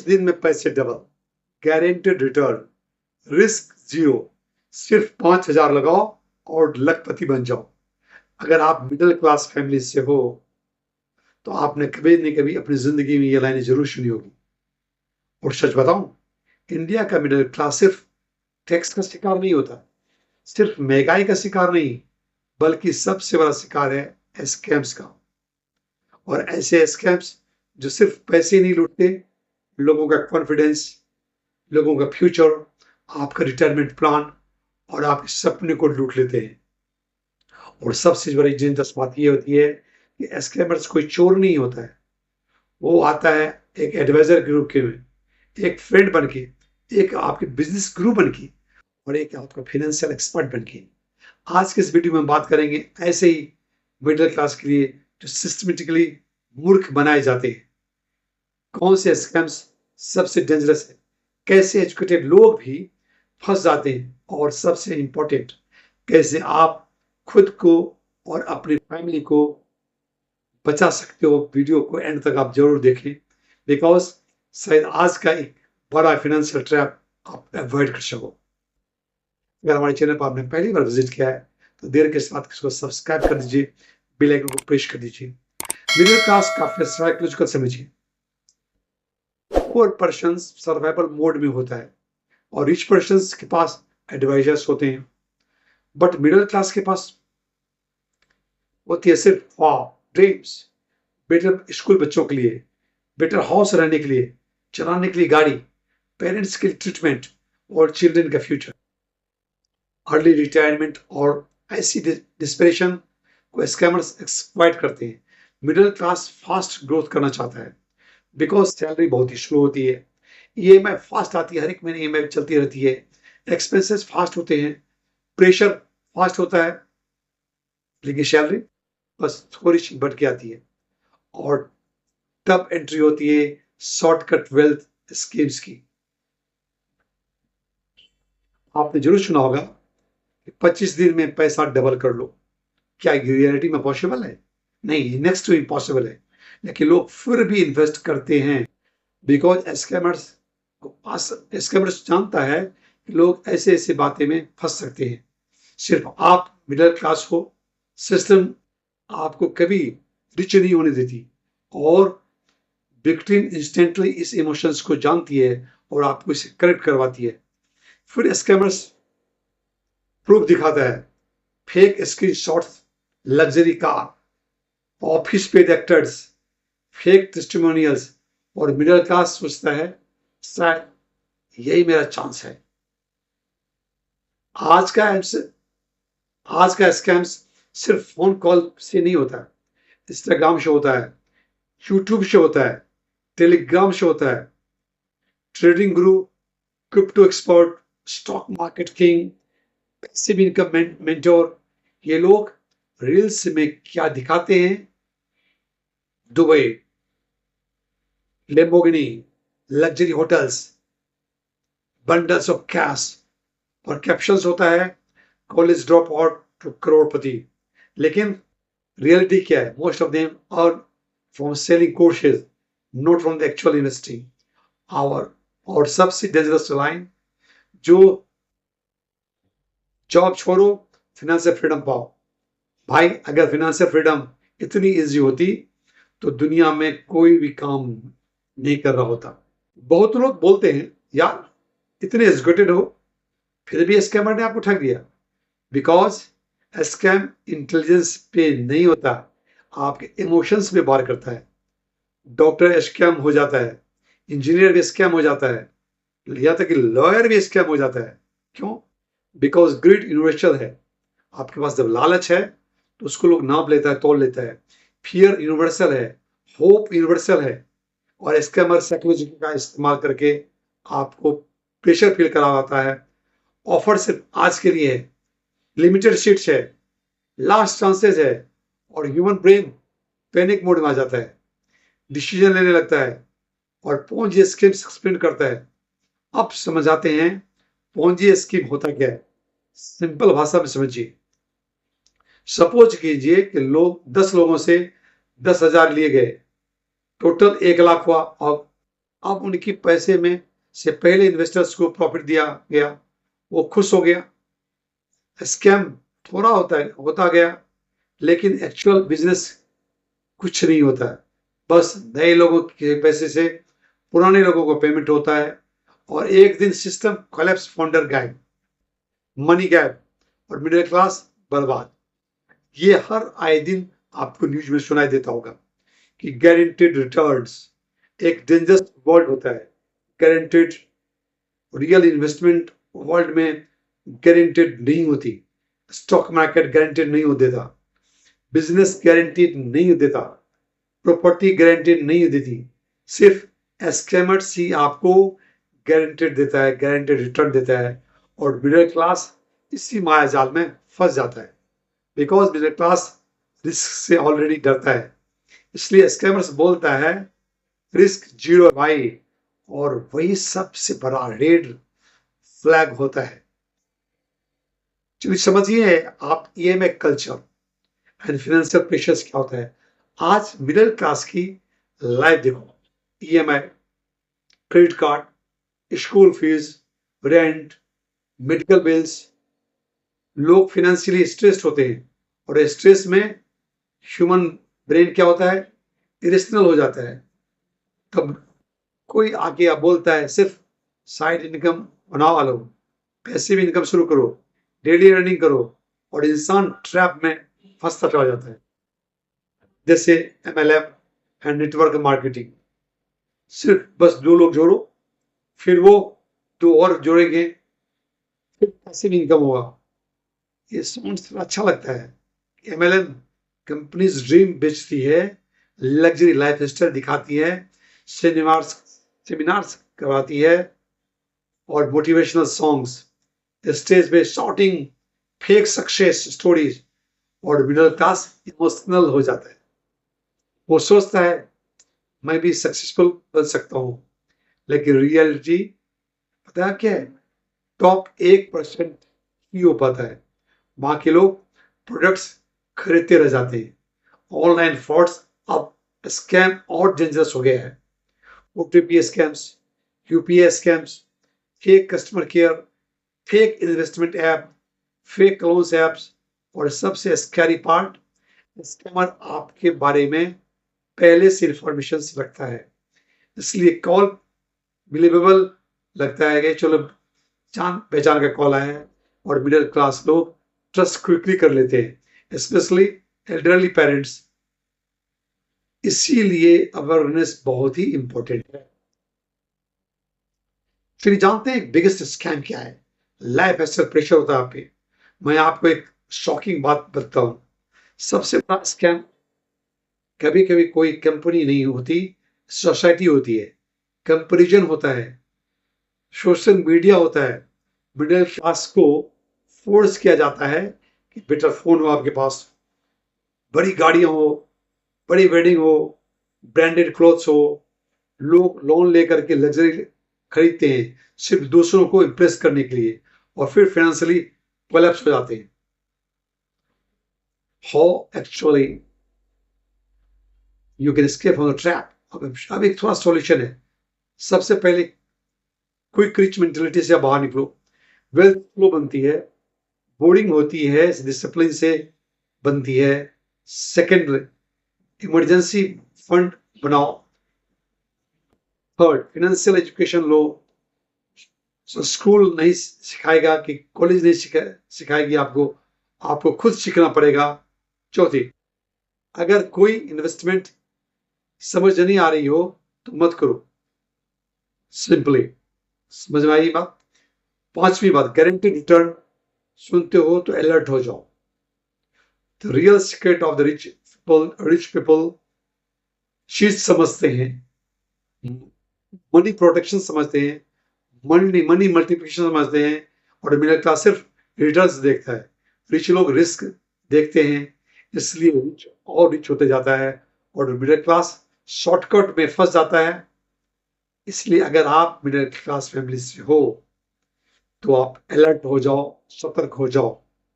दिन में पैसे double, guaranteed return, risk zero, सिर्फ 5,000 लगाओ और लखपति बन जाओ। अगर आप मिडिल क्लास फैमिली से हो तो आपने कभी न कभी अपनी जिंदगी में ये लाइनें जरूर सुनी होगी। और सच बताऊं, इंडिया का मिडिल क्लास सिर्फ टैक्स का शिकार नहीं होता, सिर्फ महंगाई का शिकार नहीं, बल्कि सबसे बड़ा शिकार है स्कैम्स का। और ऐसे स्कैम्स जो सिर्फ पैसे नहीं लूटते, लोगों का कॉन्फिडेंस, लोगों का फ्यूचर, आपका रिटायरमेंट प्लान और आपके सपने को लूट लेते हैं। और सबसे बड़ी दिलचस्प बात यह होती है कि स्कैमर्स कोई चोर नहीं होता है, वो आता है एक एडवाइजर के रूप में, एक फ्रेंड बन के, एक आपके बिजनेस गुरु बन के और एक आपका फाइनेंशियल एक्सपर्ट बन के। आज के इस वीडियो में हम बात करेंगे ऐसे ही मिडिल क्लास के लिए जो सिस्टमेटिकली मूर्ख बनाए जाते हैं, कौन से स्कैम्स सबसे डेंजरस है, कैसे एजुकेटेड लोग भी फंस जाते हैं, और सबसे इंपॉर्टेंट कैसे आप खुद को और अपनी फैमिली को बचा सकते हो। वीडियो को एंड तक आप जरूर देखें, बिकॉज शायद आज का एक बड़ा फाइनेंशियल ट्रैप आप अवॉइड कर सको। अगर हमारे चैनल पर आपने पहली बार विजिट किया है तो देर के साथ इसको सब्सक्राइब कर दीजिए, बेल आइकन को प्रेस कर दीजिए। मिडिल क्लास का साइकोलॉजिकल समझिए। पुअर पर्सन सर्वाइवल मोड में होता है और रिच पर्सन के पास एडवाइजर्स होते हैं, बट मिडिल क्लास के पास होती है सिर्फ ड्रीम्स, बेटर स्कूल बच्चों के लिए, बेटर हाउस रहने के लिए, चलाने के लिए गाड़ी, पेरेंट्स के लिए ट्रीटमेंट और चिल्ड्रन का फ्यूचर, अर्ली रिटायरमेंट और ऐसी डिस्परेशन को स्कैमर्स एक्सप्लॉइट करते हैं। मिडिल क्लास फास्ट ग्रोथ करना चाहता है बिकॉज सैलरी बहुत ही स्लो होती है, ईएमआई फास्ट आती है, हर एक महीने ईएमआई चलती रहती है, एक्सपेंसेस फास्ट होते हैं, प्रेशर फास्ट होता है, लेकिन सैलरी बस थोड़ी सी बढ़ के आती है। और तब एंट्री होती है शॉर्टकट वेल्थ स्कीम्स की। आपने जरूर सुना होगा कि 25 दिन में पैसा डबल कर लो। क्या ये रियलिटी में पॉसिबल है? नहीं, नेक्स्ट टू इम्पॉसिबल है, लेकिन लोग फिर भी इन्वेस्ट करते हैं बिकॉज स्कैमर्स जानता है कि लोग ऐसे ऐसे बातें में फंस सकते हैं। सिर्फ आप मिडिल क्लास हो, सिस्टम आपको कभी रिच नहीं होने देती, और विक्टिम इंस्टेंटली इस इमोशंस को जानती है और आपको इसे करेक्ट करवाती है। फिर स्कैमर्स प्रूफ दिखाता है, fake screenshots, luxury car, office paid actors, fake testimonials, और मिडिल क्लास सोचता है शायद यही मेरा चांस है। आज का स्कैम्स सिर्फ फोन कॉल से नहीं होता है, इंस्टाग्राम से होता है, यूट्यूब से होता है, टेलीग्राम से होता है, trading guru, crypto expert, stock market king, passive income mentor, ये लोग रील्स में क्या दिखाते हैं, Dubai, Lamborghini, luxury hotels, bundles of cash, और कैप्शंस होता है college drop out to crorepati. लेकिन रियलिटी क्या है? Most of them earn from selling courses, not from the actual investing hour. और सबसे डेंजरस लाइन, जो जॉब छोड़ो, फाइनेंशियल फ्रीडम पाओ। भाई, अगर फाइनेंशियल फ्रीडम इतनी इजी होती तो दुनिया में कोई भी काम नहीं कर रहा होता। बहुत लोग बोलते हैं यार इतने एजुकेटेड हो फिर भी स्कैमर ने आपको ठग दिया, बिकॉज स्कैम इंटेलिजेंस पे नहीं होता, आपके इमोशंस पे वार करता है। डॉक्टर स्कैम हो जाता है, इंजीनियर भी स्कैम हो जाता है, यहाँ तक कि लॉयर भी स्कैम हो जाता है। क्यों? बिकॉज ग्रीड यूनिवर्सल है। आपके पास जब लालच है तो उसको लोग नाप लेता है, तोल लेता है। फियर यूनिवर्सल है, होप यूनिवर्सल है, और स्कैमर साइकोलॉजी का इस्तेमाल करके आपको प्रेशर फील करवाता है। ऑफर सिर्फ आज के लिए है, लिमिटेड सीट्स है, लास्ट चांसेस है, और ह्यूमन ब्रेन पैनिक मोड में आ जाता है, डिसीजन लेने लगता है और पोंजी स्कीम एक्सप्लेन करता है। अब समझ आते हैं पोंजी स्कीम होता क्या है। सिंपल भाषा में समझिए। सपोज कीजिए कि लोग 10 लोगों से 10,000 लिए गए, टोटल 1 लाख हुआ और अब उनकी पैसे में से पहले इन्वेस्टर्स को प्रॉफिट दिया गया, वो खुश हो गया। स्कैम थोड़ा होता गया, लेकिन एक्चुअल बिजनेस कुछ नहीं होता है। बस नए लोगों के पैसे से पुराने लोगों को पेमेंट होता है और एक दिन सिस्टम कोलैप्स, फाउंडर गायब, मनी गायब और मिडिल क्लास बर्बाद। ये हर आए दिन आपको न्यूज में सुनाई देता होगा कि गारंटेड रिटर्न्स एक डेंजरस वर्ड होता है। गारंटेड रियल इन्वेस्टमेंट वर्ल्ड में गारंटेड नहीं होती। स्टॉक मार्केट गारंटेड नहीं हो देता, बिजनेस गारंटीड नहीं देता, प्रॉपर्टी गारंटेड नहीं देती। सिर्फ स्कैमर्स ही आपको गारंटेड देता है, गारंटेड रिटर्न देता है और मिडिल क्लास इसी माया जाल में फंस जाता है। बिकॉज मिडिल क्लास रिस्क से ऑलरेडी डरता है, इसलिए स्कैमर्स बोलता है रिस्क जीरो भाई, और वही सबसे बड़ा रेड फ्लैग होता है। चलिए समझिए आप EMI culture and financial pressures क्या होता है। आज मिडिल क्लास की लाइफ देखो, EMI, credit card, school fees, rent, medical bills. लोग फाइनेंशियली स्ट्रेस्ड होते हैं और स्ट्रेस में ह्यूमन ब्रेन क्या होता है, इरेशनल हो जाता है। तब कोई आके बोलता है सिर्फ साइड इनकम बनाओ लो, पैसिव इनकम शुरू करो, डेली अर्निंग करो, और इंसान ट्रैप में फंसता चला जाता है। जैसे एमएलएम एंड नेटवर्क मार्केटिंग, सिर्फ बस 2 लोग जोड़ो, फिर वो 2 और जोड़ेंगे, फिर पैसिव इनकम होगा। ये साउंड्स अच्छा लगता है। एमएलएम कंपनीज ड्रीम बेचती है, लग्जरी लाइफ स्टाइल दिखाती है, सेमिनार्स करवाती है और मोटिवेशनल सॉन्ग्स, स्टेज पे शॉटिंग, फेक सक्सेस स्टोरीज, और मिडिल क्लास इमोशनल हो जाता है। वो सोचता है मैं भी सक्सेसफुल बन सकता हूं, लेकिन रियलिटी पता है क्या है, टॉप 1% ही हो पाता है। बाकी लोग प्रोडक्ट्स खरीदते रह जाते हैं। ऑनलाइन फ्रॉड्स अब स्कैम और डेंजरस हो गया है। OTP scams, UPI scams, fake customer care, fake investment app, fake loans apps, और सबसे स्कैरी पार्ट, स्कैमर आपके बारे में पहले से इंफॉर्मेशन रखता है, इसलिए कॉल बिलीवेबल लगता है कि चलो जान पहचान का कॉल आया है, और मिडिल क्लास लोग ट्रस्ट क्विकली कर लेते हैं, स्पेशली एल्डरली पेरेंट्स। इसीलिए अवेयरनेस बहुत ही इंपॉर्टेंट है। फिर जानते हैं बिगेस्ट स्कैम क्या है। लाइफ स्टाइल प्रेशर होता है आप पे। मैं आपको एक शॉकिंग बात बताता हूं। सबसे बड़ा स्कैम कभी कभी कोई कंपनी नहीं होती, सोसाइटी होती है। कंपैरिजन होता है, सोशल मीडिया होता है। मिडिल क्लास को फोर्स किया जाता है कि बेटर फोन हो आपके पास, बड़ी गाड़ियां हो, बड़ी वेडिंग हो, ब्रांडेड क्लोथ्स हो। लोग लोन लेकर के लग्जरी खरीदते हैं सिर्फ दूसरों को इंप्रेस करने के लिए, और फिर फाइनेंशियली कोलैप्स हो जाते हैं। How actually you can escape from the trap. अब एक थोड़ा सॉल्यूशन है। सबसे पहले क्विक रिच मेंटेलिटी से बाहर निकलो। वेल्थ फ्लो बनती है, बोर्डिंग होती है, डिसिप्लिन से बनती है। सेकेंड, इमरजेंसी फंड बनाओ। थर्ड, फाइनेंशियल एजुकेशन लो। स्कूल नहीं सिखाएगा कि कॉलेज नहीं सिखाएगी आपको, आपको खुद सीखना पड़ेगा। चौथी, अगर कोई इन्वेस्टमेंट समझ नहीं आ रही हो तो मत करो, सिंपली। समझ में आई बात। पांचवी बात, गारंटीड रिटर्न सुनते हो तो अलर्ट हो जाओ। The real secret of the rich people चीज समझते हैं, मनी प्रोटेक्शन समझते हैं, मनी मल्टीप्लिकेशन समझते हैं, और मिडिल क्लास सिर्फ रिटर्न्स देखता है। रिच लोग रिस्क देखते हैं, इसलिए रिच और रिच होते जाता है, और मिडिल क्लास शॉर्टकट में फंस जाता है। इसलिए अगर आप मिडिल क्लास फैमिली से हो तो आप अलर्ट हो जाओ, सतर्क हो जाओ।